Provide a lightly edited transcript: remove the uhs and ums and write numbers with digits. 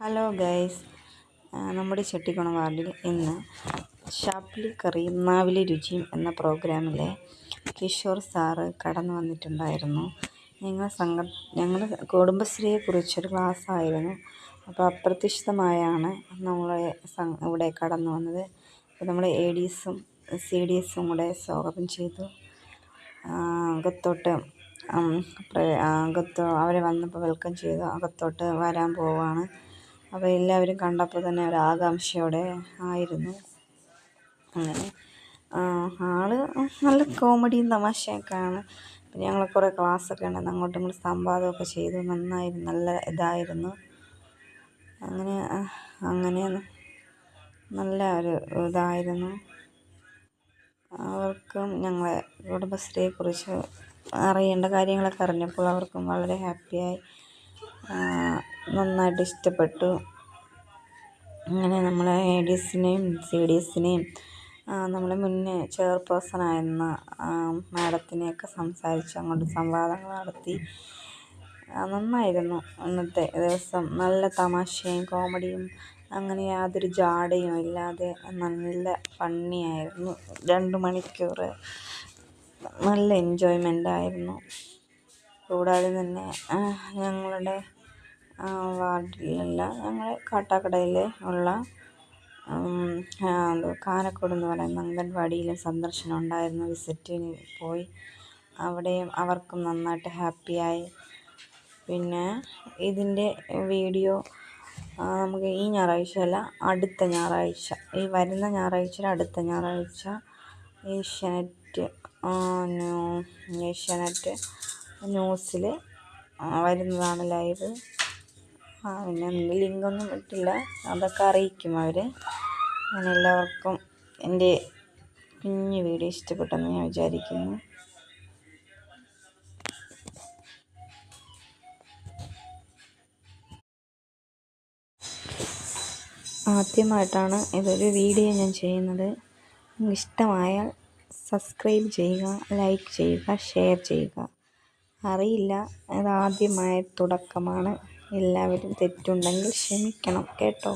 Hello guys, നമ്മുടെ ചെട്ടിക്കുളം വാർഡിൽ ഇന്ന് ഷാപ്പിലി കറിയും നാവിലെ രുചിയും എന്ന പ്രോഗ്രാമിലെ കിഷോർ സാറ് കടന്നു വന്നിട്ടുണ്ടായിരുന്നു. ഞങ്ങൾ കുടുംബശ്രീയെക്കുറിച്ചൊരു ക്ലാസ്സായിരുന്നു. അപ്പോൾ അപ്രതീക്ഷിതമായാണ് നമ്മളെ ഇവിടെ കടന്നു വന്നത്. അപ്പോൾ നമ്മൾ ADSും CDSും കൂടെ സ്വാഗതം ചെയ്തു. അകത്തോട്ട് അവരെ വന്നപ്പോൾ വെൽക്കം ചെയ്തു. അകത്തോട്ട് വരാൻ പോവുകയാണ്. അപ്പോൾ എല്ലാവരും കണ്ടപ്പോൾ തന്നെ ഒരു ആകാംക്ഷയോടെ ആയിരുന്നു. അങ്ങനെ ആള് നല്ല കോമഡിയും തമാശയൊക്കെയാണ്. പിന്നെ ഞങ്ങൾ കുറേ ക്ലാസ്സൊക്കെ ഉണ്ടായിരുന്നു, അങ്ങോട്ടും ഇങ്ങോട്ടും സംവാദമൊക്കെ ചെയ്തു. നന്നായിരുന്നു, നല്ല ഇതായിരുന്നു. അങ്ങനെ നല്ല ഒരു ഇതായിരുന്നു. അവർക്കും ഞങ്ങളെ കുടുംബശ്രീയെക്കുറിച്ച് അറിയേണ്ട കാര്യങ്ങളൊക്കെ അറിഞ്ഞപ്പോൾ അവർക്കും വളരെ ഹാപ്പിയായി, നന്നായിട്ട് ഇഷ്ടപ്പെട്ടു. അങ്ങനെ നമ്മളെ ADSിനെയും CDSിനെയും നമ്മളെ മുന്നേ ചെയർപേഴ്സണായിരുന്ന മാഡത്തിനെയൊക്കെ സംസാരിച്ച് അങ്ങോട്ട് സംവാദങ്ങൾ നടത്തി. നന്നായിരുന്നു അന്നത്തെ ദിവസം. നല്ല തമാശയും കോമഡിയും അങ്ങനെ യാതൊരു ജാടയും ഇല്ലാതെ നല്ല ഫണ്ണിയായിരുന്നു. 2 മണിക്കൂർ നല്ല എൻജോയ്മെൻ്റായിരുന്നു. കൂടാതെ തന്നെ ഞങ്ങളുടെ വാർഡിലല്ല, ഞങ്ങൾ കാട്ടാക്കടയിൽ ഉള്ള കാനക്കോട് എന്ന് പറയുന്ന അംഗൻവാടിയിലും സന്ദർശനം ഉണ്ടായിരുന്നു. വിസിറ്റിന് പോയി. അവിടെയും അവർക്കും നന്നായിട്ട് ഹാപ്പിയായി. പിന്നെ ഇതിൻ്റെ വീഡിയോ നമുക്ക് ഈ ഞായറാഴ്ച അല്ല, അടുത്ത ഞായറാഴ്ച, ഈ വരുന്ന ഞായറാഴ്ച അടുത്ത ഞായറാഴ്ച ഏഷ്യാനെറ്റ് ന്യൂസിൽ വരുന്നതാണ് ലൈവ്. പിന്നെ ലിങ്കൊന്നും ഇട്ടില്ല, അതൊക്കെ അറിയിക്കും അവർ. അങ്ങനെ എല്ലാവർക്കും എൻ്റെ കുഞ്ഞു വീഡിയോ ഇഷ്ടപ്പെട്ടെന്ന് ഞാൻ വിചാരിക്കുന്നു. ആദ്യമായിട്ടാണ് ഇതൊരു വീഡിയോ ഞാൻ ചെയ്യുന്നത്. ഇഷ്ടമായാൽ സബ്സ്ക്രൈബ് ചെയ്യുക, ലൈക്ക് ചെയ്യുക, ഷെയർ ചെയ്യുക. അറിയില്ല, ഇതാദ്യമായ തുടക്കമാണ്. എല്ലാവരും തെറ്റുണ്ടെങ്കിൽ ക്ഷമിക്കണം കേട്ടോ.